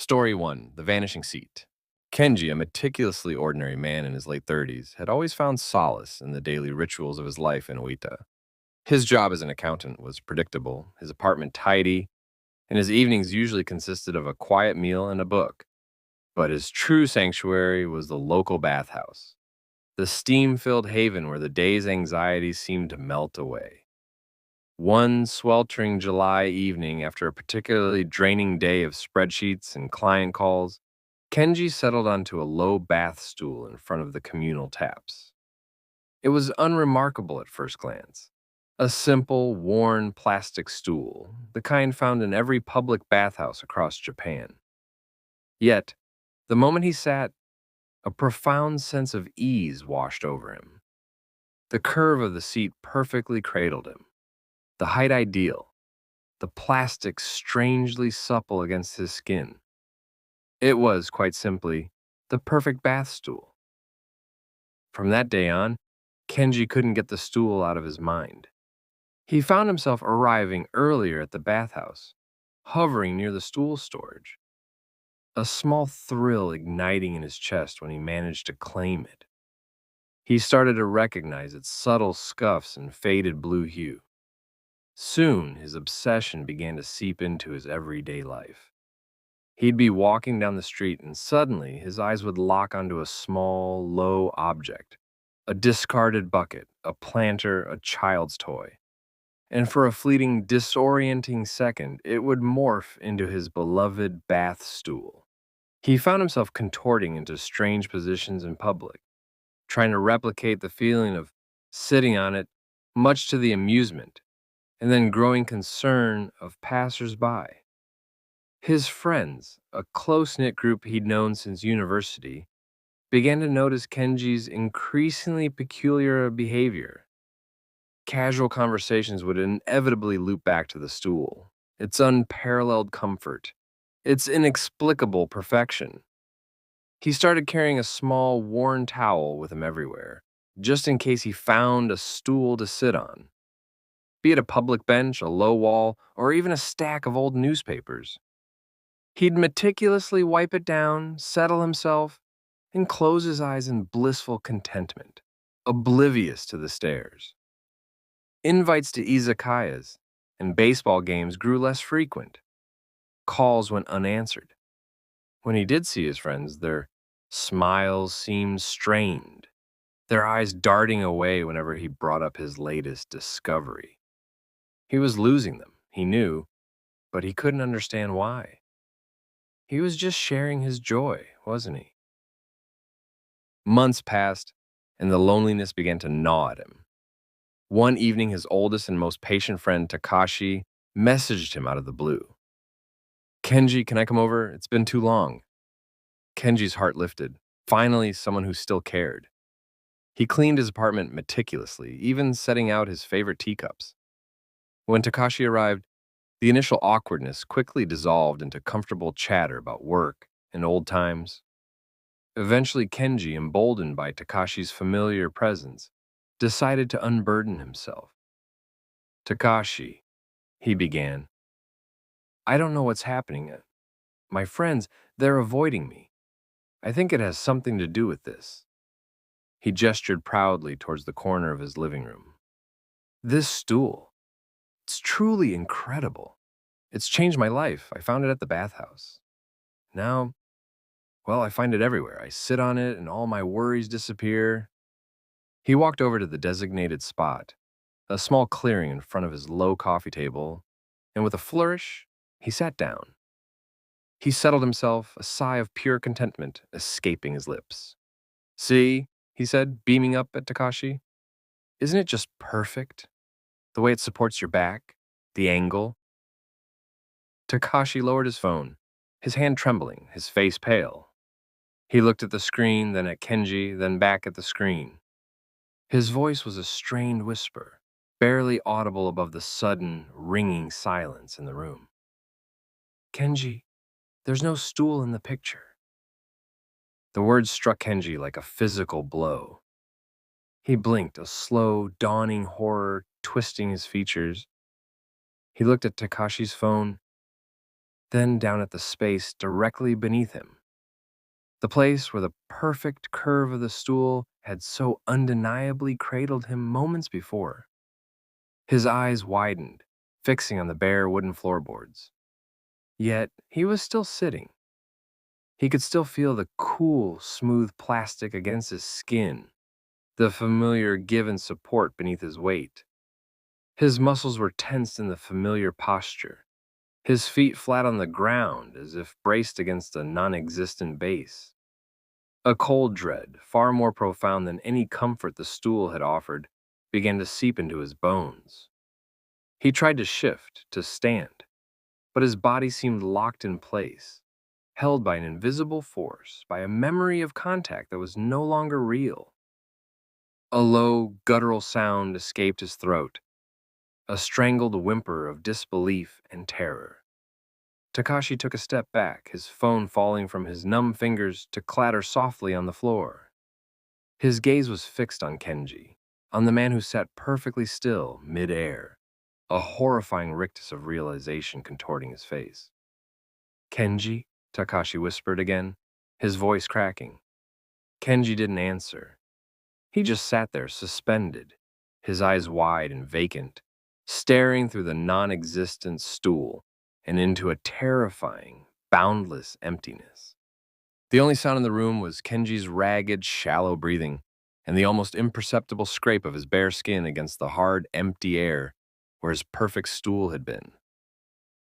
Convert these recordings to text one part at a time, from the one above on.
Story 1: The Vanishing Seat. Kenji, a meticulously ordinary man in his late 30s, had always found solace in the daily rituals of his life in Oita. His job as an accountant was predictable, his apartment tidy, and his evenings usually consisted of a quiet meal and a book. But his true sanctuary was the local bathhouse, the steam-filled haven where the day's anxieties seemed to melt away. One sweltering July evening, after a particularly draining day of spreadsheets and client calls, Kenji settled onto a low bath stool in front of the communal taps. It was unremarkable at first glance. A simple, worn plastic stool, the kind found in every public bathhouse across Japan. Yet, the moment he sat, a profound sense of ease washed over him. The curve of the seat perfectly cradled him, the height ideal, the plastic strangely supple against his skin. It was, quite simply, the perfect bath stool. From that day on, Kenji couldn't get the stool out of his mind. He found himself arriving earlier at the bathhouse, hovering near the stool storage, a small thrill igniting in his chest when he managed to claim it. He started to recognize its subtle scuffs and faded blue hue. Soon, his obsession began to seep into his everyday life. He'd be walking down the street and suddenly his eyes would lock onto a small, low object, a discarded bucket, a planter, a child's toy. And for a fleeting, disorienting second, it would morph into his beloved bath stool. He found himself contorting into strange positions in public, trying to replicate the feeling of sitting on it, much to the amusement and then growing concern of passers-by. His friends, a close-knit group he'd known since university, began to notice Kenji's increasingly peculiar behavior. Casual conversations would inevitably loop back to the stool, its unparalleled comfort, its inexplicable perfection. He started carrying a small, worn towel with him everywhere, just in case he found a stool to sit on, be it a public bench, a low wall, or even a stack of old newspapers. He'd meticulously wipe it down, settle himself, and close his eyes in blissful contentment, oblivious to the stares. Invites to izakayas and baseball games grew less frequent. Calls went unanswered. When he did see his friends, their smiles seemed strained, their eyes darting away whenever he brought up his latest discovery. He was losing them, he knew, but he couldn't understand why. He was just sharing his joy, wasn't he? Months passed, and the loneliness began to gnaw at him. One evening, his oldest and most patient friend, Takashi, messaged him out of the blue. "Kenji, can I come over? It's been too long." Kenji's heart lifted. Finally, someone who still cared. He cleaned his apartment meticulously, even setting out his favorite teacups. When Takashi arrived, the initial awkwardness quickly dissolved into comfortable chatter about work and old times. Eventually, Kenji, emboldened by Takashi's familiar presence, decided to unburden himself. "Takashi," he began, "I don't know what's happening. My friends, they're avoiding me. I think it has something to do with this." He gestured proudly towards the corner of his living room. "This stool. It's truly incredible. It's changed my life. I found it at the bathhouse. Now, well, I find it everywhere. I sit on it and all my worries disappear." He walked over to the designated spot, a small clearing in front of his low coffee table, and with a flourish, he sat down. He settled himself, a sigh of pure contentment escaping his lips. "See," he said, beaming up at Takashi. "Isn't it just perfect? The way it supports your back, the angle." Takashi lowered his phone, his hand trembling, his face pale. He looked at the screen, then at Kenji, then back at the screen. His voice was a strained whisper, barely audible above the sudden, ringing silence in the room. "Kenji, there's no stool in the picture." The words struck Kenji like a physical blow. He blinked, a slow, dawning horror twisting his features. He looked at Takashi's phone. then down at the space directly beneath him, the place where the perfect curve of the stool had so undeniably cradled him moments before. His eyes widened, fixing on the bare wooden floorboards. Yet he was still sitting. He could still feel the cool, smooth plastic against his skin, the familiar give and support beneath his weight. His muscles were tensed in the familiar posture, his feet flat on the ground as if braced against a non-existent base. A cold dread, far more profound than any comfort the stool had offered, began to seep into his bones. He tried to shift, to stand, but his body seemed locked in place, held by an invisible force, by a memory of contact that was no longer real. A low, guttural sound escaped his throat, a strangled whimper of disbelief and terror. Takashi took a step back, his phone falling from his numb fingers to clatter softly on the floor. His gaze was fixed on Kenji, on the man who sat perfectly still, mid-air, a horrifying rictus of realization contorting his face. "Kenji?" Takashi whispered again, his voice cracking. Kenji didn't answer. He just sat there, suspended, his eyes wide and vacant, staring through the non-existent stool and into a terrifying, boundless emptiness. The only sound in the room was Kenji's ragged, shallow breathing and the almost imperceptible scrape of his bare skin against the hard, empty air where his perfect stool had been.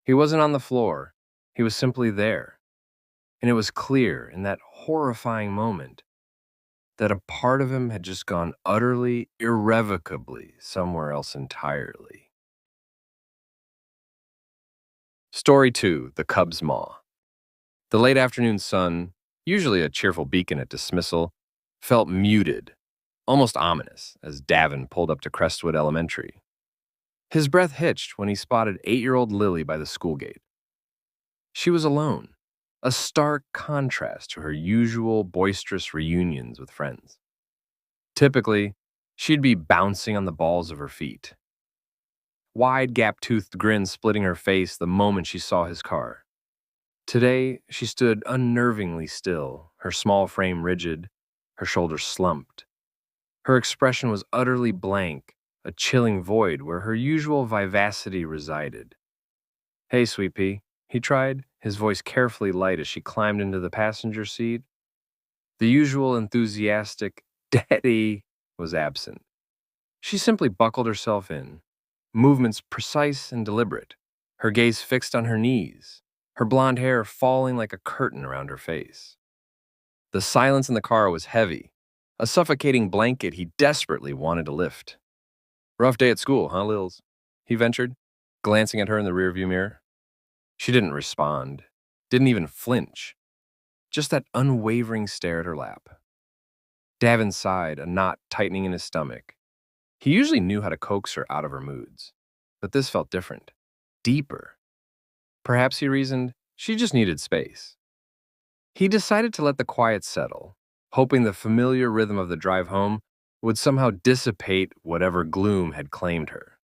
He wasn't on the floor. He was simply there. And it was clear in that horrifying moment that a part of him had just gone utterly, irrevocably somewhere else entirely. Story 2, The Cub's Maw. The late afternoon sun, usually a cheerful beacon at dismissal, felt muted, almost ominous, as Davin pulled up to Crestwood Elementary. His breath hitched when he spotted 8-year-old Lily by the school gate. She was alone, a stark contrast to her usual boisterous reunions with friends. Typically, she'd be bouncing on the balls of her feet, wide gap-toothed grin splitting her face the moment she saw his car. Today, she stood unnervingly still, her small frame rigid, her shoulders slumped. Her expression was utterly blank, a chilling void where her usual vivacity resided. "Hey, sweet pea," he tried, his voice carefully light as she climbed into the passenger seat. The usual enthusiastic "Daddy" was absent. She simply buckled herself in, movements precise and deliberate, her gaze fixed on her knees, her blonde hair falling like a curtain around her face. The silence in the car was heavy, a suffocating blanket he desperately wanted to lift. "Rough day at school, huh, Lils?" he ventured, glancing at her in the rearview mirror. She didn't respond, didn't even flinch, just that unwavering stare at her lap. Davin sighed, a knot tightening in his stomach. He usually knew how to coax her out of her moods, but this felt different, deeper. Perhaps, he reasoned, she just needed space. He decided to let the quiet settle, hoping the familiar rhythm of the drive home would somehow dissipate whatever gloom had claimed her.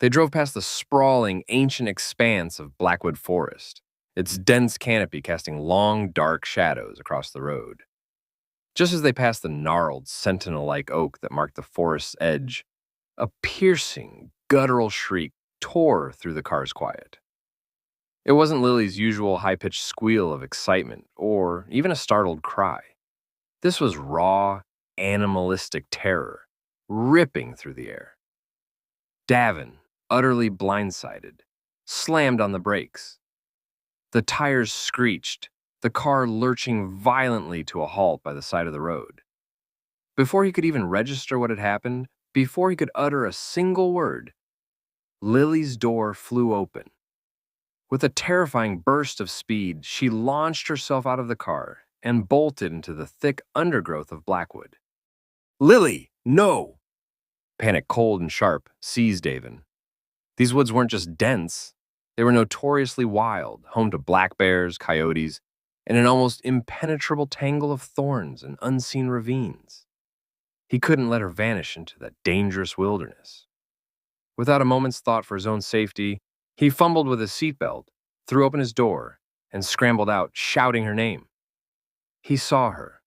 They drove past the sprawling, ancient expanse of Blackwood Forest, its dense canopy casting long, dark shadows across the road. Just as they passed the gnarled, sentinel-like oak that marked the forest's edge, a piercing, guttural shriek tore through the car's quiet. It wasn't Lily's usual high-pitched squeal of excitement or even a startled cry. This was raw, animalistic terror, ripping through the air. Davin, utterly blindsided, slammed on the brakes. The tires screeched, the car lurching violently to a halt by the side of the road. Before he could even register what had happened, before he could utter a single word, Lily's door flew open. With a terrifying burst of speed, she launched herself out of the car and bolted into the thick undergrowth of Blackwood. "Lily, no!" Panic, cold and sharp, seized Davin. These woods weren't just dense, they were notoriously wild, home to black bears, coyotes, and an almost impenetrable tangle of thorns and unseen ravines. He couldn't let her vanish into that dangerous wilderness. Without a moment's thought for his own safety, he fumbled with his seatbelt, threw open his door, and scrambled out, shouting her name. He saw her,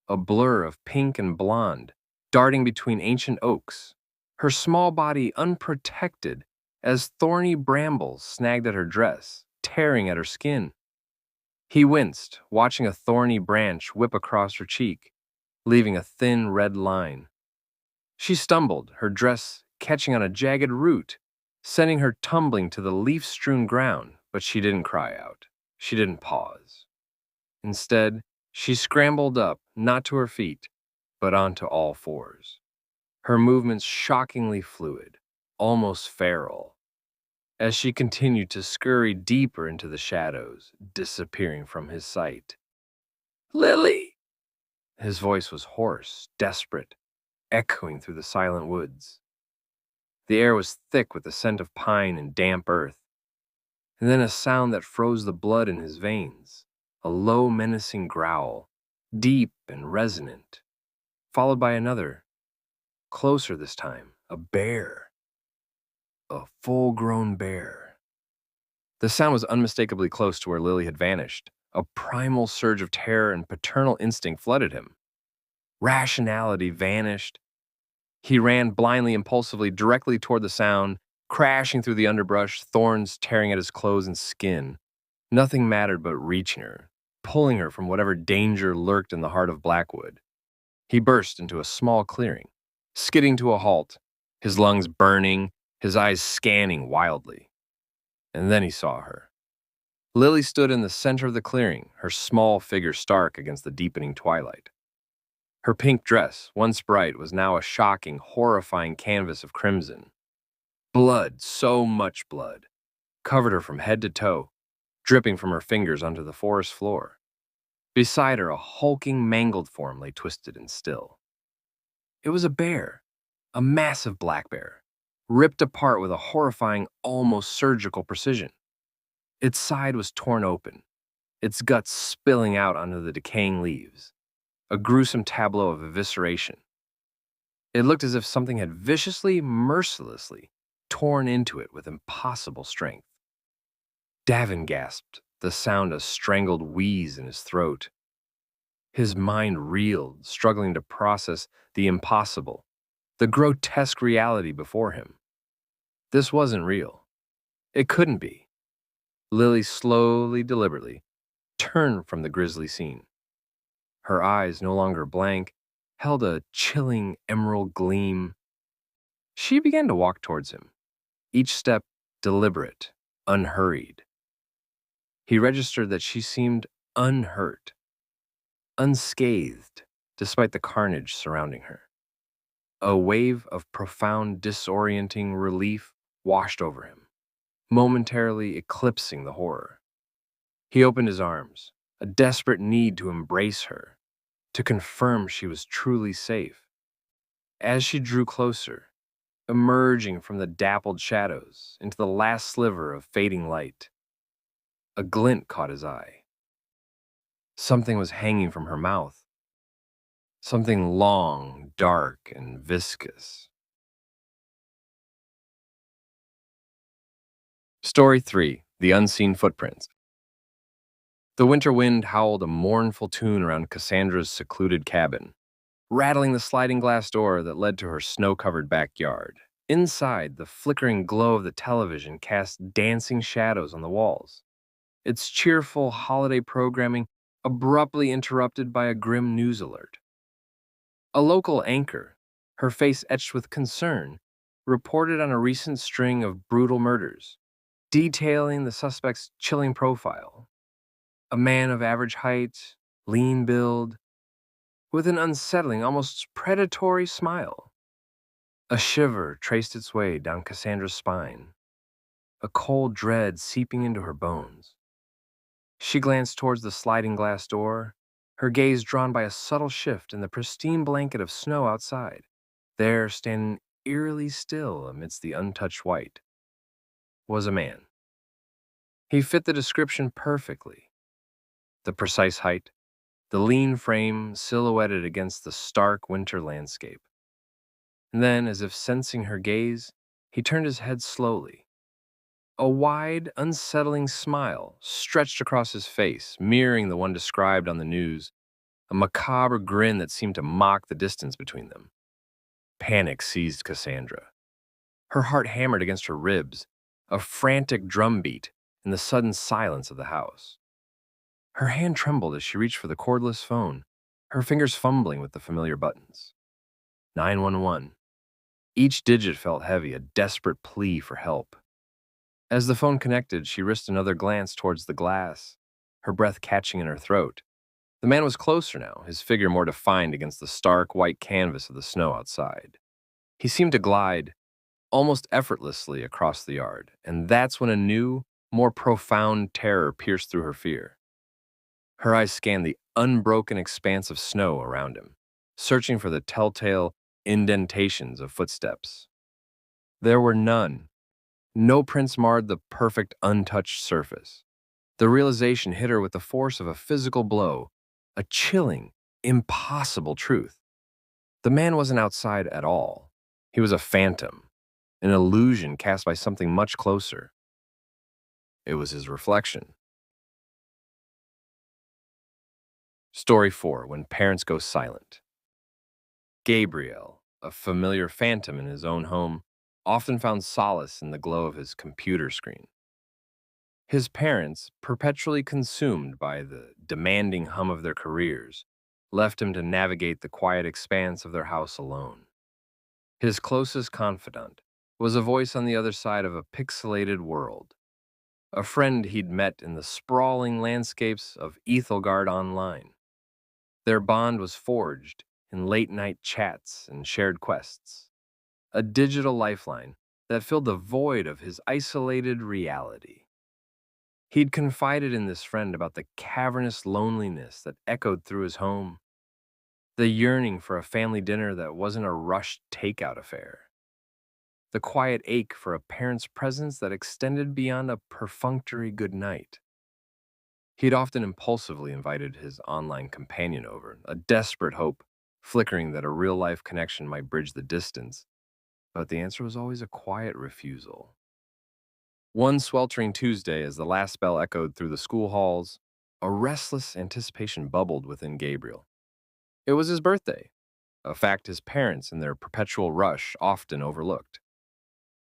a blur of pink and blonde, darting between ancient oaks, her small body unprotected as thorny brambles snagged at her dress, tearing at her skin. He winced, watching a thorny branch whip across her cheek, leaving a thin red line. She stumbled, her dress catching on a jagged root, sending her tumbling to the leaf-strewn ground, but she didn't cry out. She didn't pause. Instead, she scrambled up, not to her feet, but onto all fours. Her movements shockingly fluid, almost feral, as she continued to scurry deeper into the shadows, disappearing from his sight. "Lily!" His voice was hoarse, desperate, echoing through the silent woods. The air was thick with the scent of pine and damp earth, and then a sound that froze the blood in his veins, a low, menacing growl, deep and resonant, followed by another, closer this time, a bear. A full-grown bear. The sound was unmistakably close to where Lily had vanished. A primal surge of terror and paternal instinct flooded him. Rationality vanished. He ran blindly, impulsively, directly toward the sound, crashing through the underbrush, thorns tearing at his clothes and skin. Nothing mattered but reaching her, pulling her from whatever danger lurked in the heart of Blackwood. He burst into a small clearing, skidding to a halt, his lungs burning, his eyes scanning wildly. And then he saw her. Lily stood in the center of the clearing, her small figure stark against the deepening twilight. Her pink dress, once bright, was now a shocking, horrifying canvas of crimson. Blood, so much blood, covered her from head to toe, dripping from her fingers onto the forest floor. Beside her, a hulking, mangled form lay twisted and still. It was a bear, a massive black bear, ripped apart with a horrifying, almost surgical precision. Its side was torn open, its guts spilling out onto the decaying leaves, a gruesome tableau of evisceration. It looked as if something had viciously, mercilessly torn into it with impossible strength. Davin gasped, the sound a strangled wheeze in his throat. His mind reeled, struggling to process the impossible, the grotesque reality before him. This wasn't real. It couldn't be. Lily slowly, deliberately, turned from the grisly scene. Her eyes, no longer blank, held a chilling emerald gleam. She began to walk towards him, each step deliberate, unhurried. He registered that she seemed unhurt, unscathed, despite the carnage surrounding her. A wave of profound, disorienting relief washed over him, momentarily eclipsing the horror. He opened his arms, a desperate need to embrace her, to confirm she was truly safe. As she drew closer, emerging from the dappled shadows into the last sliver of fading light, a glint caught his eye. Something was hanging from her mouth. Something long, dark, and viscous. Story 3. The Unseen Footprints. The winter wind howled a mournful tune around Cassandra's secluded cabin, rattling the sliding glass door that led to her snow-covered backyard. Inside, the flickering glow of the television cast dancing shadows on the walls, its cheerful holiday programming abruptly interrupted by a grim news alert. A local anchor, her face etched with concern, reported on a recent string of brutal murders, detailing the suspect's chilling profile. A man of average height, lean build, with an unsettling, almost predatory smile. A shiver traced its way down Cassandra's spine, a cold dread seeping into her bones. She glanced towards the sliding glass door, her gaze drawn by a subtle shift in the pristine blanket of snow outside. There, standing eerily still amidst the untouched white, was a man. He fit the description perfectly. The precise height, the lean frame silhouetted against the stark winter landscape. And then, as if sensing her gaze, he turned his head slowly, A wide, unsettling smile stretched across his face, mirroring the one described on the news, a macabre grin that seemed to mock the distance between them. Panic seized Cassandra. Her heart hammered against her ribs, a frantic drumbeat in the sudden silence of the house. Her hand trembled as she reached for the cordless phone, her fingers fumbling with the familiar buttons. 911. Each digit felt heavy, a desperate plea for help. As the phone connected, she risked another glance towards the glass, her breath catching in her throat. The man was closer now, his figure more defined against the stark white canvas of the snow outside. He seemed to glide almost effortlessly across the yard, and that's when a new, more profound terror pierced through her fear. Her eyes scanned the unbroken expanse of snow around him, searching for the telltale indentations of footsteps. There were none. No prints marred the perfect, untouched surface. The realization hit her with the force of a physical blow, a chilling, impossible truth. The man wasn't outside at all. He was a phantom, an illusion cast by something much closer. It was his reflection. Story 4: When Parents Go Silent. Gabriel, a familiar phantom in his own home, often found solace in the glow of his computer screen. His parents, perpetually consumed by the demanding hum of their careers, left him to navigate the quiet expanse of their house alone. His closest confidant was a voice on the other side of a pixelated world, a friend he'd met in the sprawling landscapes of Ethelgard Online. Their bond was forged in late-night chats and shared quests, a digital lifeline that filled the void of his isolated reality. He'd confided in this friend about the cavernous loneliness that echoed through his home, the yearning for a family dinner that wasn't a rushed takeout affair, the quiet ache for a parent's presence that extended beyond a perfunctory goodnight. He'd often impulsively invited his online companion over, a desperate hope flickering that a real-life connection might bridge the distance, but the answer was always a quiet refusal. One sweltering Tuesday, as the last bell echoed through the school halls, a restless anticipation bubbled within Gabriel. It was his birthday, a fact his parents, in their perpetual rush, often overlooked.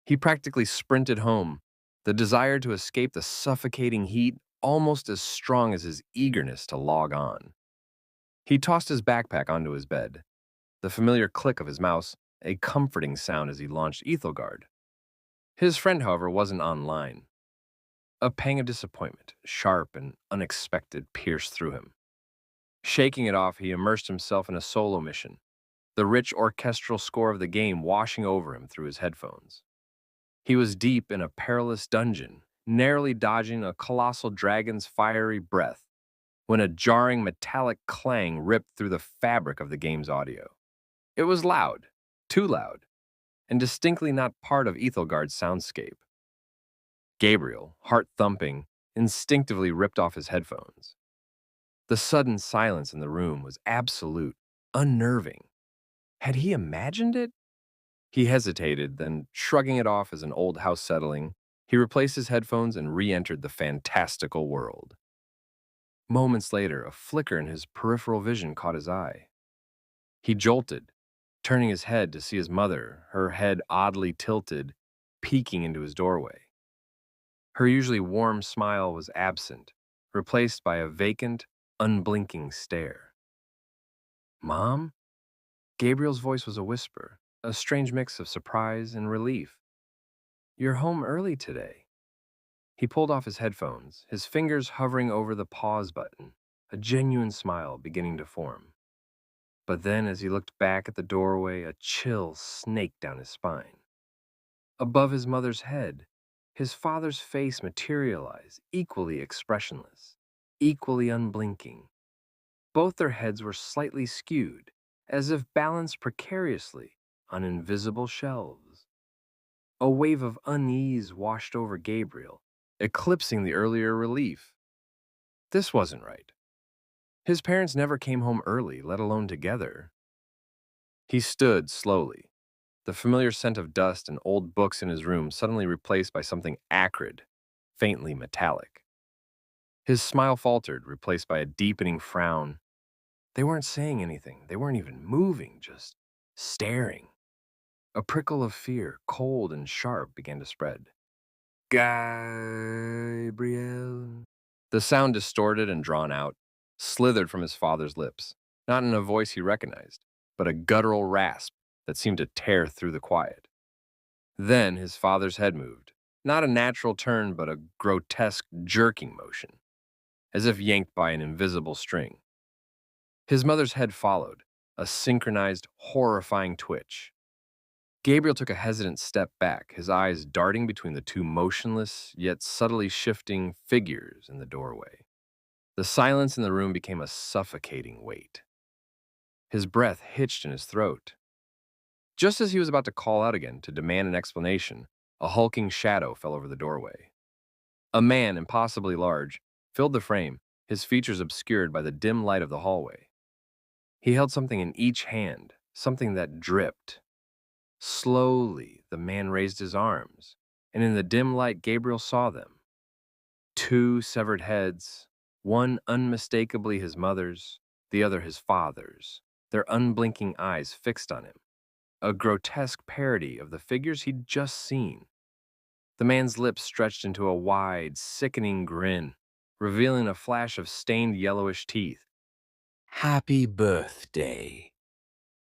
He practically sprinted home, the desire to escape the suffocating heat almost as strong as his eagerness to log on. He tossed his backpack onto his bed, the familiar click of his mouse a comforting sound as he launched Ethelgard. His friend, however, wasn't online. A pang of disappointment, sharp and unexpected, pierced through him. Shaking it off, he immersed himself in a solo mission, the rich orchestral score of the game washing over him through his headphones. He was deep in a perilous dungeon, narrowly dodging a colossal dragon's fiery breath, when a jarring metallic clang ripped through the fabric of the game's audio. It was loud, too loud, and distinctly not part of Ethelgard's soundscape. Gabriel, heart thumping, instinctively ripped off his headphones. The sudden silence in the room was absolute, unnerving. Had he imagined it? He hesitated, then, shrugging it off as an old house settling, he replaced his headphones and re-entered the fantastical world. Moments later, a flicker in his peripheral vision caught his eye. He jolted, turning his head to see his mother, her head oddly tilted, peeking into his doorway. Her usually warm smile was absent, replaced by a vacant, unblinking stare. "Mom?" Gabriel's voice was a whisper, a strange mix of surprise and relief. "You're home early today." He pulled off his headphones, his fingers hovering over the pause button, a genuine smile beginning to form. But then, as he looked back at the doorway, a chill snaked down his spine. Above his mother's head, his father's face materialized, equally expressionless, equally unblinking. Both their heads were slightly skewed, as if balanced precariously on invisible shelves. A wave of unease washed over Gabriel, eclipsing the earlier relief. This wasn't right. His parents never came home early, let alone together. He stood slowly, The familiar scent of dust and old books in his room suddenly replaced by something acrid, faintly metallic. His smile faltered, replaced by a deepening frown. They weren't saying anything. They weren't even moving, just staring. A prickle of fear, cold and sharp, began to spread. Gabriel. The sound, distorted and drawn out, slithered from his father's lips, not in a voice he recognized, but a guttural rasp that seemed to tear through the quiet. Then his father's head moved, not a natural turn, but a grotesque jerking motion, as if yanked by an invisible string. His mother's head followed, a synchronized, horrifying twitch. Gabriel took a hesitant step back, his eyes darting between the two motionless, yet subtly shifting figures in the doorway. The silence in the room became a suffocating weight. His breath hitched in his throat. Just as he was about to call out again to demand an explanation, a hulking shadow fell over the doorway. A man, impossibly large, filled the frame, his features obscured by the dim light of the hallway. He held something in each hand, something that dripped. Slowly, the man raised his arms, and in the dim light, Gabriel saw them. Two severed heads, one unmistakably his mother's, the other his father's, their unblinking eyes fixed on him. A grotesque parody of the figures he'd just seen. The man's lips stretched into a wide, sickening grin, revealing a flash of stained yellowish teeth. Happy birthday,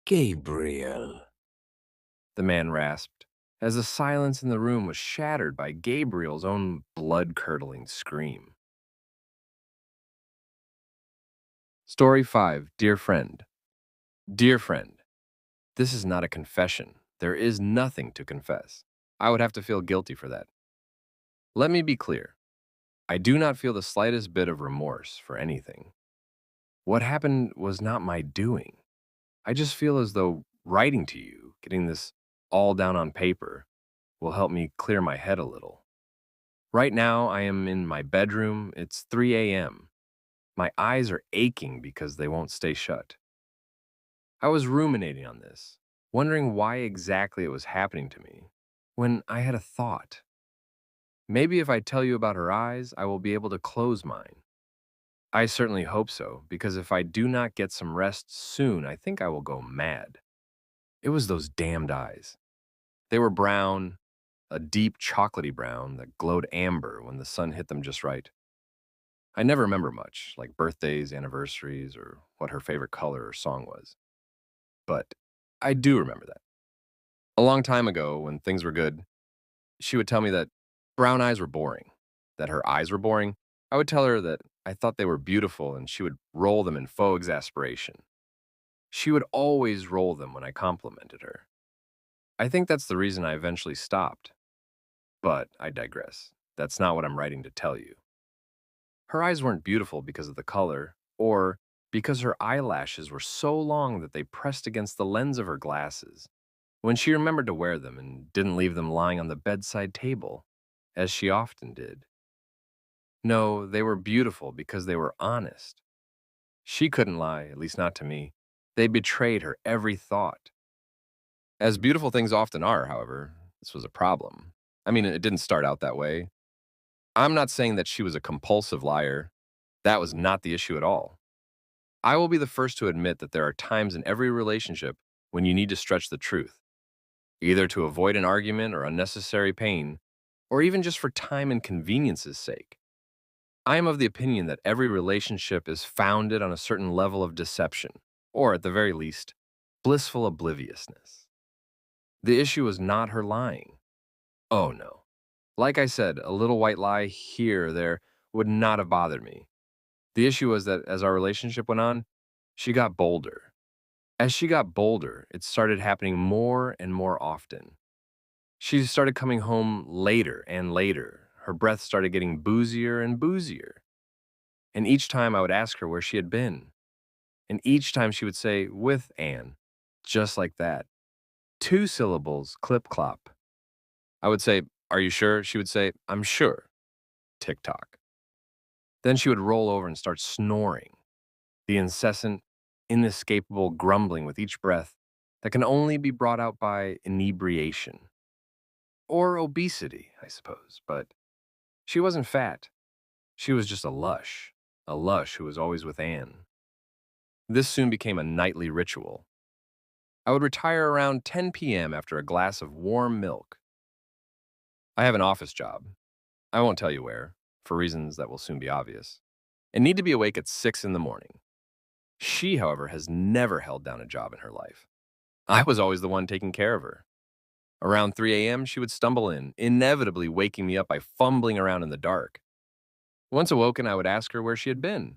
Gabriel. The man rasped, as the silence in the room was shattered by Gabriel's own blood-curdling scream. Story 5, Dear Friend. Dear friend, this is not a confession. There is nothing to confess. I would have to feel guilty for that. Let me be clear. I do not feel the slightest bit of remorse for anything. What happened was not my doing. I just feel as though writing to you, getting this all down on paper, will help me clear my head a little. Right now, I am in my bedroom. It's 3 a.m. My eyes are aching because they won't stay shut. I was ruminating on this, wondering why exactly it was happening to me, when I had a thought. Maybe if I tell you about her eyes, I will be able to close mine. I certainly hope so, because if I do not get some rest soon, I think I will go mad. It was those damned eyes. They were brown, a deep chocolatey brown that glowed amber when the sun hit them just right. I never remember much, like birthdays, anniversaries, or what her favorite color or song was. But I do remember that. A long time ago, when things were good, she would tell me that brown eyes were boring, that her eyes were boring. I would tell her that I thought they were beautiful, and she would roll them in faux exasperation. She would always roll them when I complimented her. I think that's the reason I eventually stopped. But I digress. That's not what I'm writing to tell you. Her eyes weren't beautiful because of the color, or because her eyelashes were so long that they pressed against the lens of her glasses when she remembered to wear them and didn't leave them lying on the bedside table, as she often did. No, they were beautiful because they were honest. She couldn't lie, at least not to me. They betrayed her every thought. As beautiful things often are, however, this was a problem. I mean, it didn't start out that way. I'm not saying that she was a compulsive liar. That was not the issue at all. I will be the first to admit that there are times in every relationship when you need to stretch the truth, either to avoid an argument or unnecessary pain, or even just for time and convenience's sake. I am of the opinion that every relationship is founded on a certain level of deception, or at the very least, blissful obliviousness. The issue was not her lying. Oh no. Like I said, a little white lie here or there would not have bothered me. The issue was that as our relationship went on, she got bolder. As she got bolder, it started happening more and more often. She started coming home later and later. Her breath started getting boozier and boozier. And each time I would ask her where she had been. And each time she would say, with Anne, just like that. 2 syllables, clip clop. I would say, are you sure? She would say, I'm sure. Tick tock. Then she would roll over and start snoring, the incessant, inescapable grumbling with each breath. that can only be brought out by inebriation. Or obesity, I suppose. But she wasn't fat. She was just a lush who was always with Anne. This soon became a nightly ritual. I would retire around 10 p.m. after a glass of warm milk. I have an office job. I won't tell you where, for reasons that will soon be obvious, and need to be awake at 6 in the morning. She, however, has never held down a job in her life. I was always the one taking care of her. Around 3 a.m., she would stumble in, inevitably waking me up by fumbling around in the dark. Once awoken, I would ask her where she had been.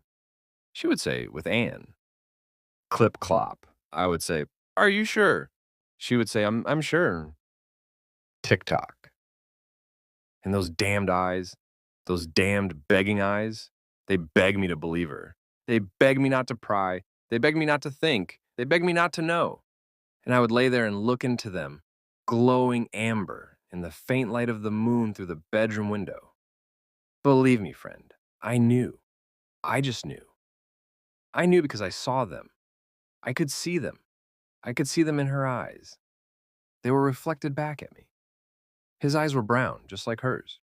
She would say, with Anne. Clip clop. I would say, are you sure? She would say, I'm sure. Tick tock. And those damned eyes, those damned begging eyes, they beg me to believe her. They beg me not to pry. They beg me not to think. They beg me not to know. And I would lay there and look into them, glowing amber in the faint light of the moon through the bedroom window. Believe me, friend, I knew. I just knew. I knew because I saw them. I could see them. I could see them in her eyes. They were reflected back at me. His eyes were brown, just like hers.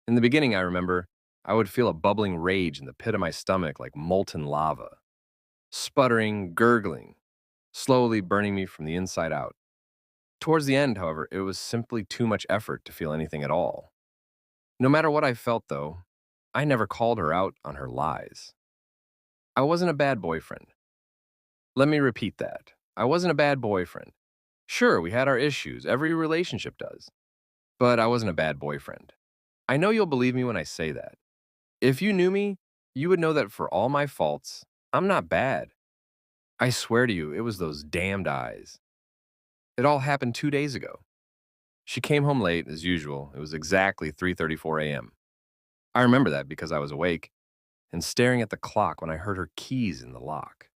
In the beginning, I remember, I would feel a bubbling rage in the pit of my stomach like molten lava, sputtering, gurgling, slowly burning me from the inside out. Towards the end, however, it was simply too much effort to feel anything at all. No matter what I felt, though, I never called her out on her lies. I wasn't a bad boyfriend. Let me repeat that. I wasn't a bad boyfriend. Sure, we had our issues, every relationship does. But I wasn't a bad boyfriend. I know you'll believe me when I say that. If you knew me, you would know that for all my faults, I'm not bad. I swear to you, it was those damned eyes. It all happened 2 days ago. She came home late, as usual. It was exactly 3:34 a.m. I remember that because I was awake and staring at the clock when I heard her keys in the lock.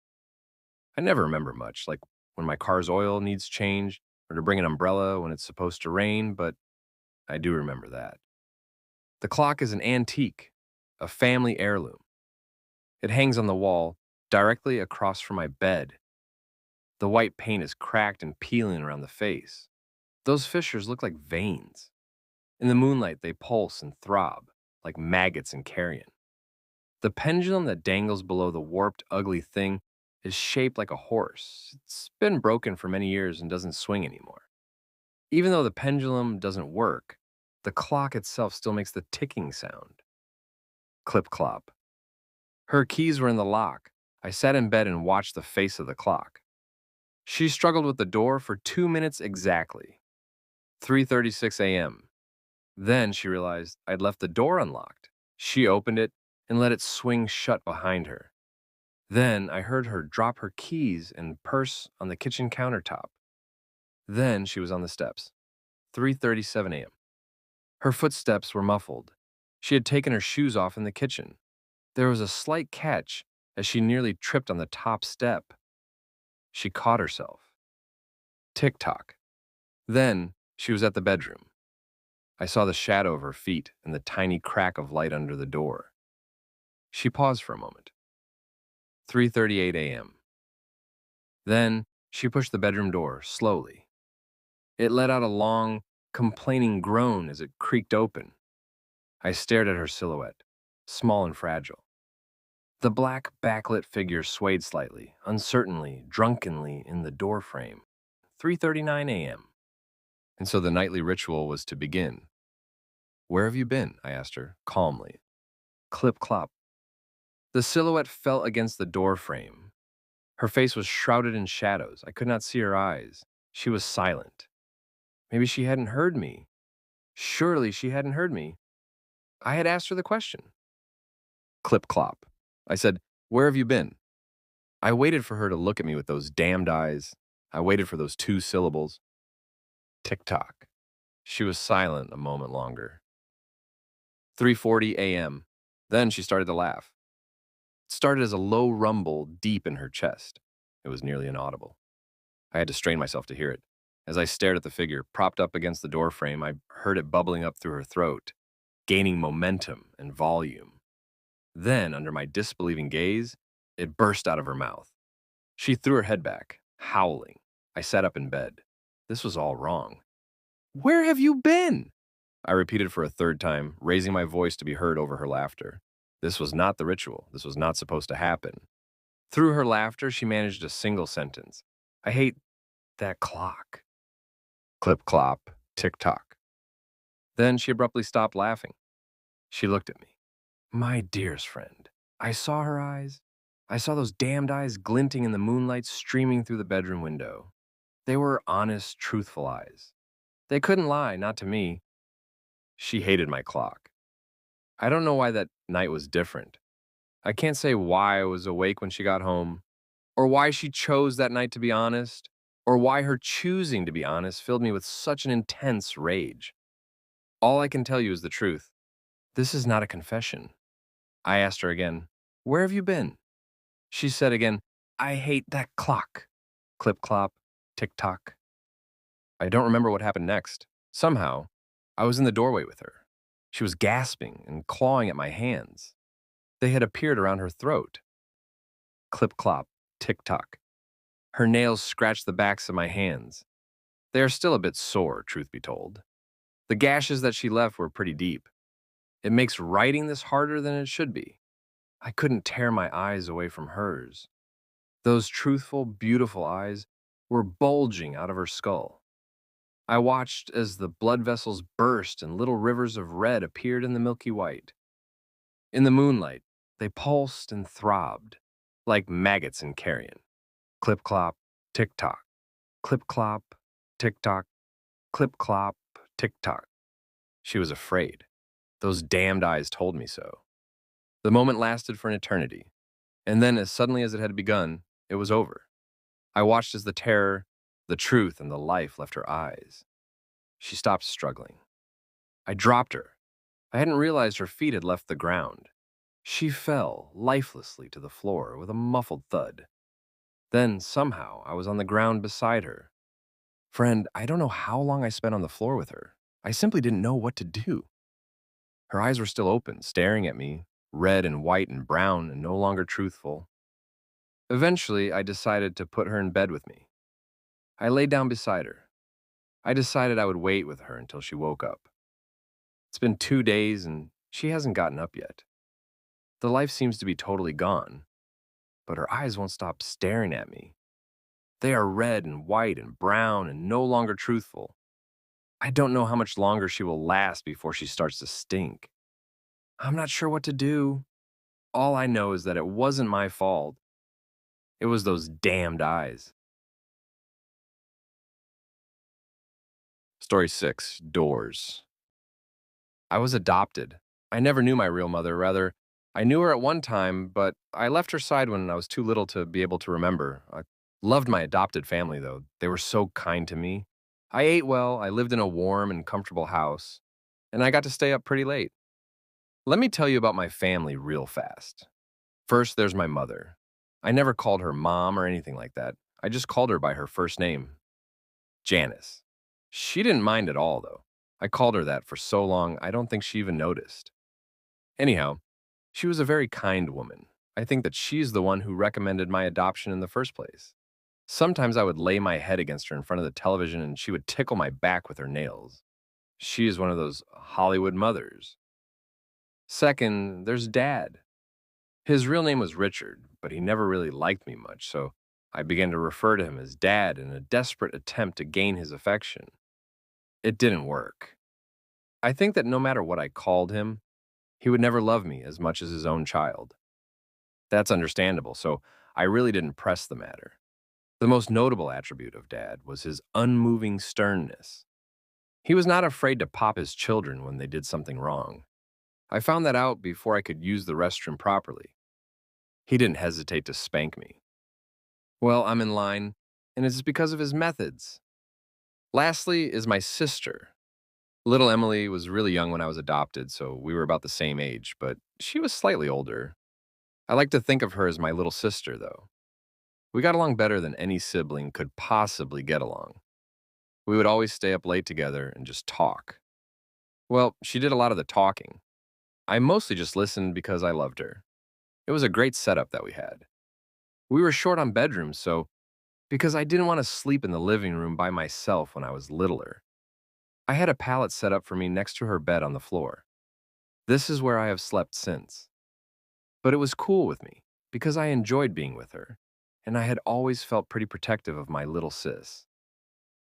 I never remember much, like when my car's oil needs change or to bring an umbrella when it's supposed to rain, but I do remember that. The clock is an antique, a family heirloom. It hangs on the wall directly across from my bed. The white paint is cracked and peeling around the face. Those fissures look like veins. In the moonlight, they pulse and throb like maggots in carrion. The pendulum that dangles below the warped, ugly thing is shaped like a horse. It's been broken for many years and doesn't swing anymore. Even though the pendulum doesn't work, the clock itself still makes the ticking sound. Clip clop. Her keys were in the lock. I sat in bed and watched the face of the clock. She struggled with the door for 2 minutes exactly. 3:36 a.m. Then she realized I'd left the door unlocked. She opened it and let it swing shut behind her. Then I heard her drop her keys and purse on the kitchen countertop. Then she was on the steps. 3:37 a.m. Her footsteps were muffled. She had taken her shoes off in the kitchen. There was a slight catch as she nearly tripped on the top step. She caught herself. Tick-tock. Then she was at the bedroom. I saw the shadow of her feet and the tiny crack of light under the door. She paused for a moment. 3:38 a.m. Then she pushed the bedroom door slowly. It let out a long, complaining groan as it creaked open. I stared at her silhouette, small and fragile. The black, backlit figure swayed slightly, uncertainly, drunkenly in the doorframe. 3:39 a.m. And so the nightly ritual was to begin. Where have you been? I asked her, calmly. Clip clop. The silhouette fell against the doorframe. Her face was shrouded in shadows. I could not see her eyes. She was silent. Maybe she hadn't heard me. Surely she hadn't heard me. I had asked her the question. Clip clop. I said, where have you been? I waited for her to look at me with those damned eyes. I waited for those 2 syllables. Tick-tock. She was silent a moment longer. 3:40 a.m. Then she started to laugh. It started as a low rumble deep in her chest. It was nearly inaudible. I had to strain myself to hear it. As I stared at the figure, propped up against the doorframe, I heard it bubbling up through her throat, gaining momentum and volume. Then, under my disbelieving gaze, it burst out of her mouth. She threw her head back, howling. I sat up in bed. This was all wrong. Where have you been? I repeated for a third time, raising my voice to be heard over her laughter. This was not the ritual. This was not supposed to happen. Through her laughter, she managed a single sentence. I hate that clock. Clip clop, tick tock. Then she abruptly stopped laughing. She looked at me. My dearest friend. I saw her eyes. I saw those damned eyes glinting in the moonlight streaming through the bedroom window. They were honest, truthful eyes. They couldn't lie, not to me. She hated my clock. I don't know why that night was different. I can't say why I was awake when she got home, or why she chose that night to be honest, or why her choosing to be honest filled me with such an intense rage. All I can tell you is the truth. This is not a confession. I asked her again, where have you been? She said again, I hate that clock. Clip clop, tick tock. I don't remember what happened next. Somehow, I was in the doorway with her. She was gasping and clawing at my hands. They had appeared around her throat. Clip clop, tick tock. Her nails scratched the backs of my hands. They are still a bit sore, truth be told. The gashes that she left were pretty deep. It makes writing this harder than it should be. I couldn't tear my eyes away from hers. Those truthful, beautiful eyes were bulging out of her skull. I watched as the blood vessels burst and little rivers of red appeared in the milky white. In the moonlight, they pulsed and throbbed, like maggots in carrion. Clip clop, tick tock. Clip clop, tick tock. Clip clop, tick tock. She was afraid. Those damned eyes told me so. The moment lasted for an eternity, and then as suddenly as it had begun, it was over. I watched as the terror, the truth, and the life left her eyes. She stopped struggling. I dropped her. I hadn't realized her feet had left the ground. She fell lifelessly to the floor with a muffled thud. Then, somehow, I was on the ground beside her. Friend, I don't know how long I spent on the floor with her. I simply didn't know what to do. Her eyes were still open, staring at me, red and white and brown and no longer truthful. Eventually, I decided to put her in bed with me. I lay down beside her. I decided I would wait with her until she woke up. It's been 2 days and she hasn't gotten up yet. The life seems to be totally gone, but her eyes won't stop staring at me. They are red and white and brown and no longer truthful. I don't know how much longer she will last before she starts to stink. I'm not sure what to do. All I know is that it wasn't my fault. It was those damned eyes. Story 6, Doors. I was adopted. I never knew my real mother. Rather, I knew her at one time, but I left her side when I was too little to be able to remember. I loved my adopted family, though. They were so kind to me. I ate well, I lived in a warm and comfortable house, and I got to stay up pretty late. Let me tell you about my family real fast. First, there's my mother. I never called her mom or anything like that. I just called her by her first name, Janice. She didn't mind at all, though. I called her that for so long, I don't think she even noticed. Anyhow, she was a very kind woman. I think that she's the one who recommended my adoption in the first place. Sometimes I would lay my head against her in front of the television and she would tickle my back with her nails. She is one of those Hollywood mothers. Second, there's Dad. His real name was Richard, but he never really liked me much, so I began to refer to him as Dad in a desperate attempt to gain his affection. It didn't work. I think that no matter what I called him, he would never love me as much as his own child. That's understandable, so I really didn't press the matter. The most notable attribute of Dad was his unmoving sternness. He was not afraid to pop his children when they did something wrong. I found that out before I could use the restroom properly. He didn't hesitate to spank me. Well, I'm in line, and it's because of his methods. Lastly is my sister. Little Emily was really young when I was adopted, so we were about the same age, but she was slightly older. I like to think of her as my little sister, though. We got along better than any sibling could possibly get along. We would always stay up late together and just talk. Well, she did a lot of the talking. I mostly just listened because I loved her. It was a great setup that we had. We were short on bedrooms, so because I didn't want to sleep in the living room by myself when I was littler. I had a pallet set up for me next to her bed on the floor. This is where I have slept since. But it was cool with me because I enjoyed being with her, and I had always felt pretty protective of my little sis.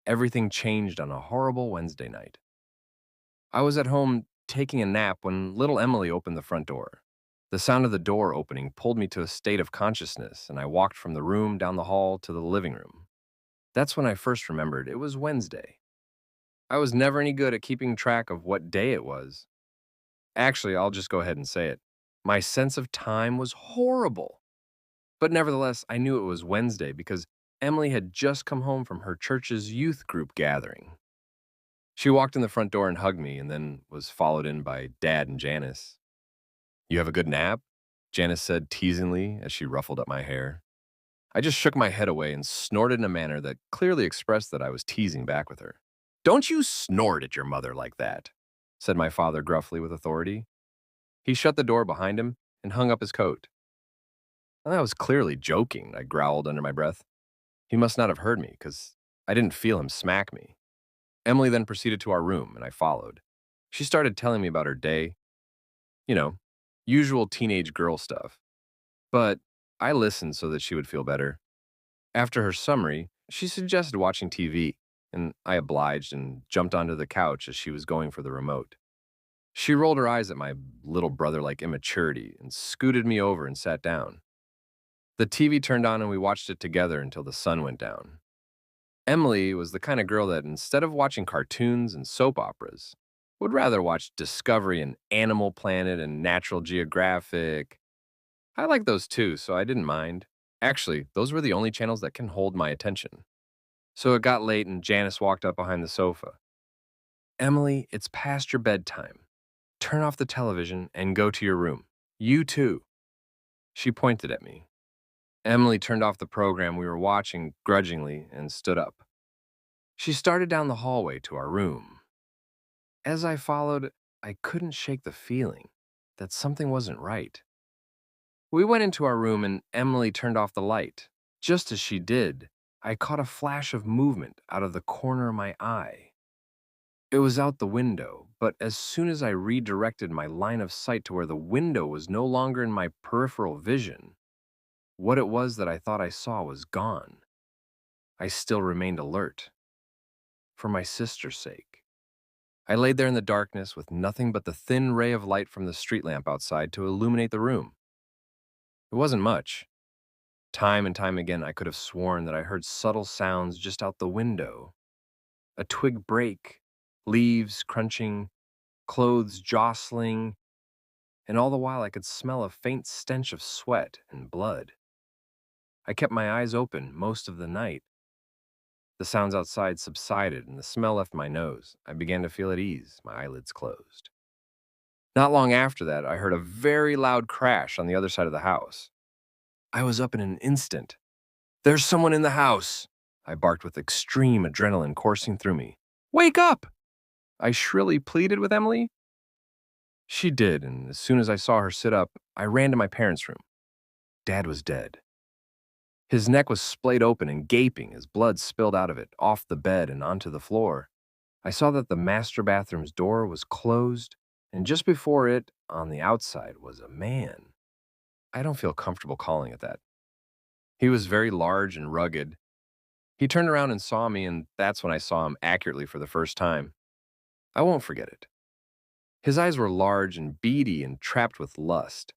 Everything changed on a horrible Wednesday night. I was at home taking a nap when little Emily opened the front door. The sound of the door opening pulled me to a state of consciousness, and I walked from the room down the hall to the living room. That's when I first remembered it was Wednesday. I was never any good at keeping track of what day it was. Actually, I'll just go ahead and say it. My sense of time was horrible. But nevertheless, I knew it was Wednesday because Emily had just come home from her church's youth group gathering. She walked in the front door and hugged me, and then was followed in by Dad and Janice. "You have a good nap?" Janice said teasingly as she ruffled up my hair. I just shook my head away and snorted in a manner that clearly expressed that I was teasing back with her. "Don't you snort at your mother like that," said my father gruffly with authority. He shut the door behind him and hung up his coat. I was clearly joking, I growled under my breath. He must not have heard me, because I didn't feel him smack me. Emily then proceeded to our room, and I followed. She started telling me about her day. You know, usual teenage girl stuff. But I listened so that she would feel better. After her summary, she suggested watching TV, and I obliged and jumped onto the couch as she was going for the remote. She rolled her eyes at my little brother-like immaturity and scooted me over and sat down. The TV turned on and we watched it together until the sun went down. Emily was the kind of girl that instead of watching cartoons and soap operas, would rather watch Discovery and Animal Planet and Natural Geographic. I like those too, so I didn't mind. Actually, those were the only channels that can hold my attention. So it got late and Janice walked up behind the sofa. "Emily, it's past your bedtime. Turn off the television and go to your room. You too." She pointed at me. Emily turned off the program we were watching grudgingly and stood up. She started down the hallway to our room. As I followed, I couldn't shake the feeling that something wasn't right. We went into our room and Emily turned off the light. Just as she did, I caught a flash of movement out of the corner of my eye. It was out the window, but as soon as I redirected my line of sight to where the window was no longer in my peripheral vision, what it was that I thought I saw was gone. I still remained alert. For my sister's sake. I laid there in the darkness with nothing but the thin ray of light from the street lamp outside to illuminate the room. It wasn't much. Time and time again, I could have sworn that I heard subtle sounds just out the window. A twig break, leaves crunching, clothes jostling, and all the while I could smell a faint stench of sweat and blood. I kept my eyes open most of the night. The sounds outside subsided and the smell left my nose. I began to feel at ease, my eyelids closed. Not long after that, I heard a very loud crash on the other side of the house. I was up in an instant. "There's someone in the house!" I barked with extreme adrenaline coursing through me. "Wake up!" I shrilly pleaded with Emily. She did, and as soon as I saw her sit up, I ran to my parents' room. Dad was dead. His neck was splayed open and gaping as blood spilled out of it, off the bed and onto the floor. I saw that the master bathroom's door was closed, and just before it, on the outside, was a man. I don't feel comfortable calling it that. He was very large and rugged. He turned around and saw me, and that's when I saw him accurately for the first time. I won't forget it. His eyes were large and beady and trapped with lust.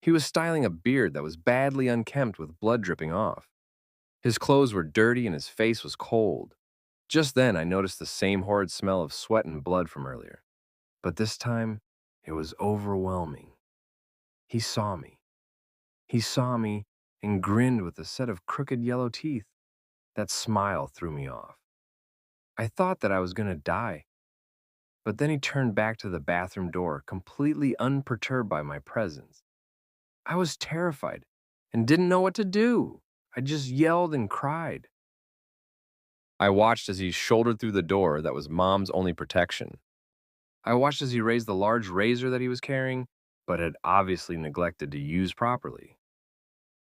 He was styling a beard that was badly unkempt with blood dripping off. His clothes were dirty and his face was cold. Just then, I noticed the same horrid smell of sweat and blood from earlier. But this time, it was overwhelming. He saw me. He saw me and grinned with a set of crooked yellow teeth. That smile threw me off. I thought that I was going to die. But then he turned back to the bathroom door, completely unperturbed by my presence. I was terrified and didn't know what to do. I just yelled and cried. I watched as he shouldered through the door that was Mom's only protection. I watched as he raised the large razor that he was carrying, but had obviously neglected to use properly.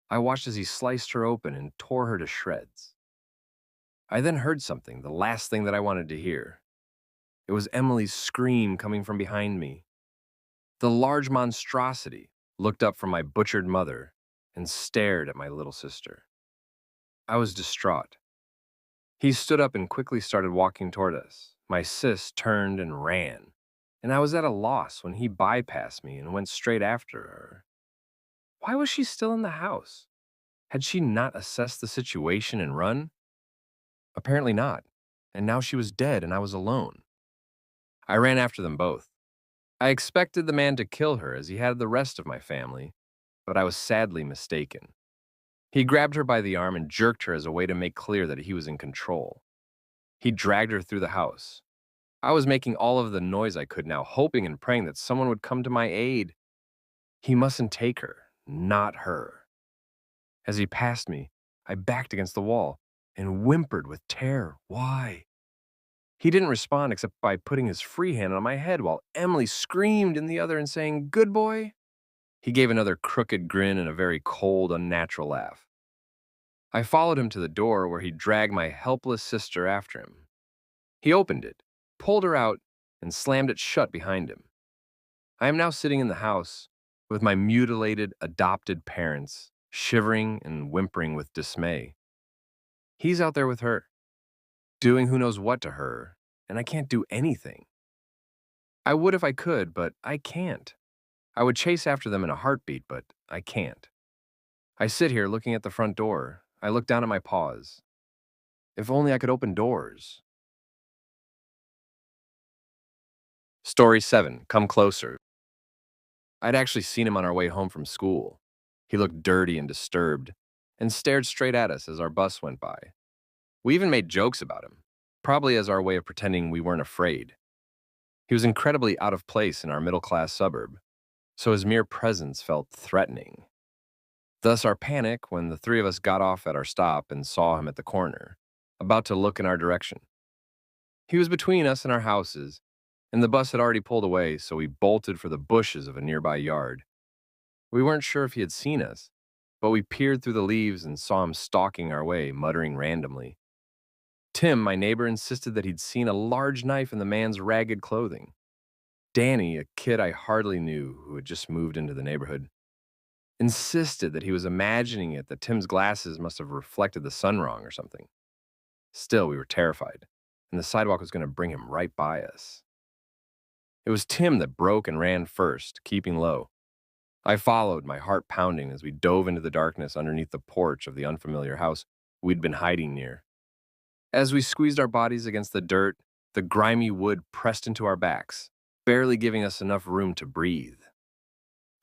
I watched as he sliced her open and tore her to shreds. I then heard something, the last thing that I wanted to hear. It was Emily's scream coming from behind me. The large monstrosity looked up from my butchered mother and stared at my little sister. I was distraught. He stood up and quickly started walking toward us. My sis turned and ran, and I was at a loss when he bypassed me and went straight after her. Why was she still in the house? Had she not assessed the situation and run? Apparently not. And now she was dead and I was alone. I ran after them both. I expected the man to kill her as he had the rest of my family, but I was sadly mistaken. He grabbed her by the arm and jerked her as a way to make clear that he was in control. He dragged her through the house. I was making all of the noise I could now, hoping and praying that someone would come to my aid. He mustn't take her, not her. As he passed me, I backed against the wall and whimpered with terror. Why? He didn't respond except by putting his free hand on my head while Emily screamed in the other and saying, "Good boy." He gave another crooked grin and a very cold, unnatural laugh. I followed him to the door where he dragged my helpless sister after him. He opened it, pulled her out, and slammed it shut behind him. I am now sitting in the house with my mutilated, adopted parents, shivering and whimpering with dismay. He's out there with her, doing who knows what to her, and I can't do anything. I would if I could, but I can't. I would chase after them in a heartbeat, but I can't. I sit here looking at the front door. I look down at my paws. If only I could open doors. Story 7, Come Closer. I'd actually seen him on our way home from school. He looked dirty and disturbed, and stared straight at us as our bus went by. We even made jokes about him, probably as our way of pretending we weren't afraid. He was incredibly out of place in our middle-class suburb, so his mere presence felt threatening. Thus our panic when the three of us got off at our stop and saw him at the corner, about to look in our direction. He was between us and our houses, and the bus had already pulled away, so we bolted for the bushes of a nearby yard. We weren't sure if he had seen us, but we peered through the leaves and saw him stalking our way, muttering randomly. Tim, my neighbor, insisted that he'd seen a large knife in the man's ragged clothing. Danny, a kid I hardly knew who had just moved into the neighborhood, insisted that he was imagining it, that Tim's glasses must have reflected the sun wrong or something. Still, we were terrified, and the sidewalk was going to bring him right by us. It was Tim that broke and ran first, keeping low. I followed, my heart pounding, as we dove into the darkness underneath the porch of the unfamiliar house we'd been hiding near. As we squeezed our bodies against the dirt, the grimy wood pressed into our backs, barely giving us enough room to breathe.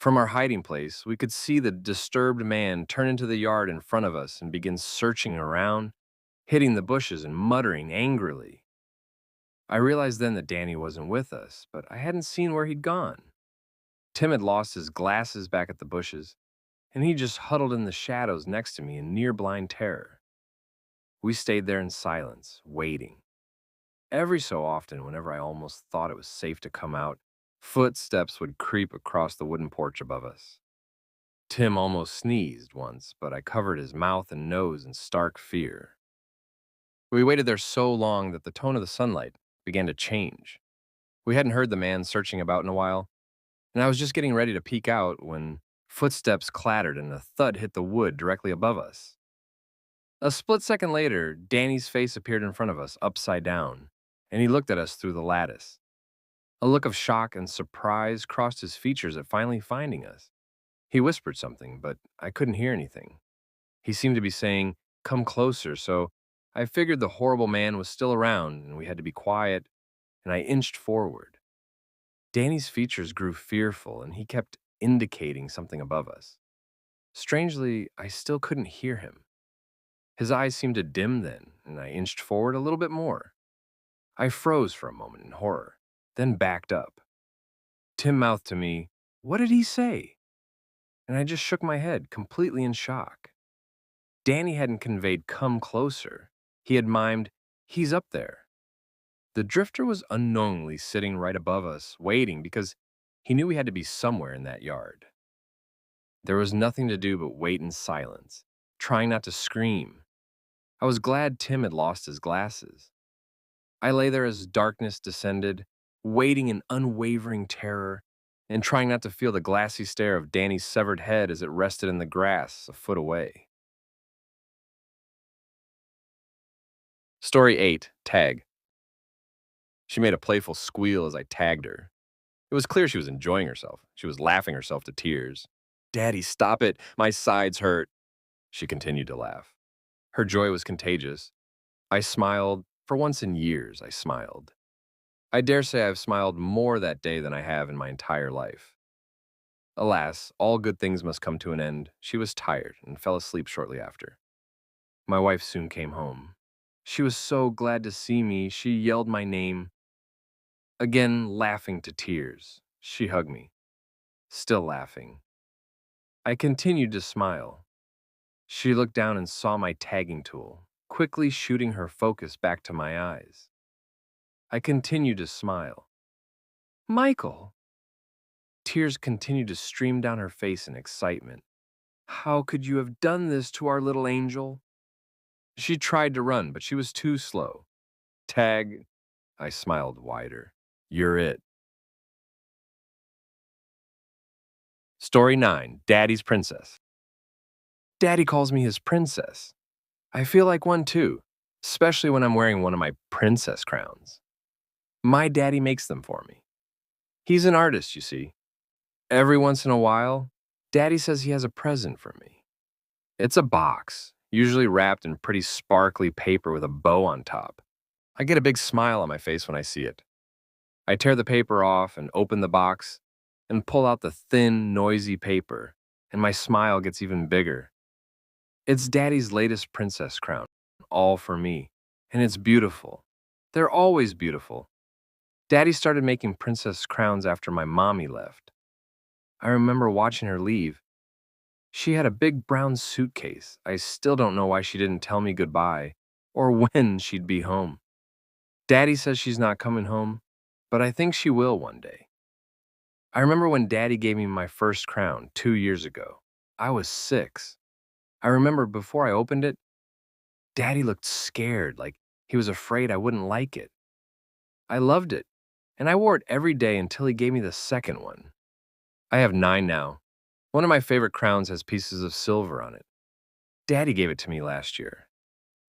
From our hiding place, we could see the disturbed man turn into the yard in front of us and begin searching around, hitting the bushes and muttering angrily. I realized then that Danny wasn't with us, but I hadn't seen where he'd gone. Tim had lost his glasses back at the bushes, and he just huddled in the shadows next to me in near blind terror. We stayed there in silence, waiting. Every so often, whenever I almost thought it was safe to come out, footsteps would creep across the wooden porch above us. Tim almost sneezed once, but I covered his mouth and nose in stark fear. We waited there so long that the tone of the sunlight began to change. We hadn't heard the man searching about in a while, and I was just getting ready to peek out when footsteps clattered and a thud hit the wood directly above us. A split second later, Danny's face appeared in front of us, upside down, and he looked at us through the lattice. A look of shock and surprise crossed his features at finally finding us. He whispered something, but I couldn't hear anything. He seemed to be saying, "Come closer," so I figured the horrible man was still around and we had to be quiet, and I inched forward. Danny's features grew fearful, and he kept indicating something above us. Strangely, I still couldn't hear him. His eyes seemed to dim then, and I inched forward a little bit more. I froze for a moment in horror, then backed up. Tim mouthed to me, "What did he say?" And I just shook my head, completely in shock. Danny hadn't conveyed "come closer." He had mimed, "He's up there." The drifter was unknowingly sitting right above us, waiting because he knew we had to be somewhere in that yard. There was nothing to do but wait in silence, trying not to scream. I was glad Tim had lost his glasses. I lay there as darkness descended, waiting in unwavering terror and trying not to feel the glassy stare of Danny's severed head as it rested in the grass a foot away. Story 8, Tag. She made a playful squeal as I tagged her. It was clear she was enjoying herself. She was laughing herself to tears. Daddy, stop it. My sides hurt. She continued to laugh. Her joy was contagious. I smiled. For once in years, I smiled. I dare say I've smiled more that day than I have in my entire life. Alas, all good things must come to an end. She was tired and fell asleep shortly after. My wife soon came home. She was so glad to see me, she yelled my name. Again, laughing to tears, she hugged me, still laughing. I continued to smile. She looked down and saw my tagging tool, quickly shooting her focus back to my eyes. I continued to smile. Michael! Tears continued to stream down her face in excitement. How could you have done this to our little angel? She tried to run, but she was too slow. Tag, I smiled wider. You're it. Story 9, Daddy's Princess. Daddy calls me his princess. I feel like one too, especially when I'm wearing one of my princess crowns. My daddy makes them for me. He's an artist, you see. Every once in a while, Daddy says he has a present for me. It's a box, usually wrapped in pretty sparkly paper with a bow on top. I get a big smile on my face when I see it. I tear the paper off and open the box and pull out the thin, noisy paper, and my smile gets even bigger. It's Daddy's latest princess crown, all for me, and it's beautiful. They're always beautiful. Daddy started making princess crowns after my mommy left. I remember watching her leave. She had a big brown suitcase. I still don't know why she didn't tell me goodbye or when she'd be home. Daddy says she's not coming home, but I think she will one day. I remember when Daddy gave me my first crown 2 years ago. I was 6. I remember before I opened it, Daddy looked scared, like he was afraid I wouldn't like it. I loved it, and I wore it every day until he gave me the second one. I have 9 now. One of my favorite crowns has pieces of silver on it. Daddy gave it to me last year.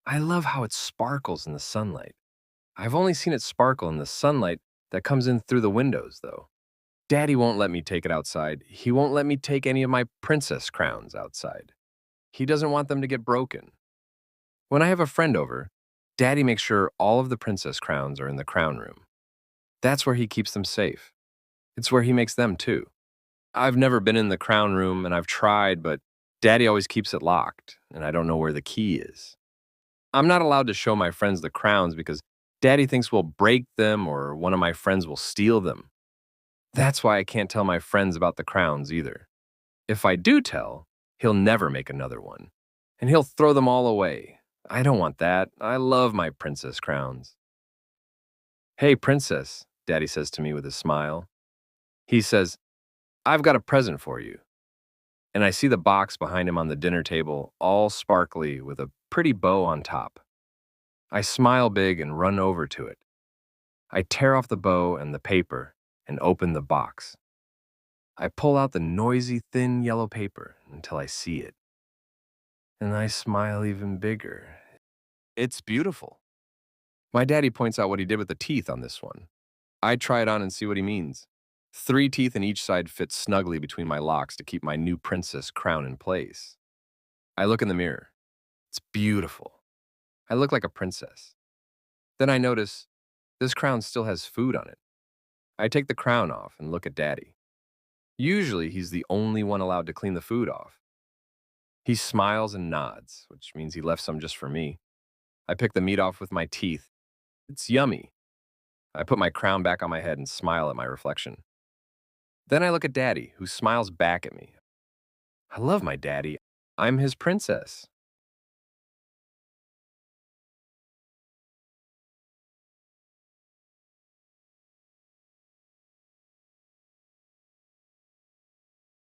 I love how it sparkles in the sunlight. I've only seen it sparkle in the sunlight that comes in through the windows, though. Daddy won't let me take it outside. He won't let me take any of my princess crowns outside. He doesn't want them to get broken. When I have a friend over, Daddy makes sure all of the princess crowns are in the crown room. That's where he keeps them safe. It's where he makes them, too. I've never been in the crown room, and I've tried, but Daddy always keeps it locked, and I don't know where the key is. I'm not allowed to show my friends the crowns because Daddy thinks we'll break them or one of my friends will steal them. That's why I can't tell my friends about the crowns either. If I do tell, he'll never make another one, and he'll throw them all away. I don't want that. I love my princess crowns. Hey, princess, Daddy says to me with a smile. He says, I've got a present for you. And I see the box behind him on the dinner table, all sparkly with a pretty bow on top. I smile big and run over to it. I tear off the bow and the paper and open the box. I pull out the noisy, thin yellow paper until I see it. And I smile even bigger. It's beautiful. My daddy points out what he did with the teeth on this one. I try it on and see what he means. 3 teeth in each side fit snugly between my locks to keep my new princess crown in place. I look in the mirror. It's beautiful. I look like a princess. Then I notice this crown still has food on it. I take the crown off and look at Daddy. Usually, he's the only one allowed to clean the food off. He smiles and nods, which means he left some just for me. I pick the meat off with my teeth. It's yummy. I put my crown back on my head and smile at my reflection. Then I look at Daddy, who smiles back at me. I love my daddy. I'm his princess.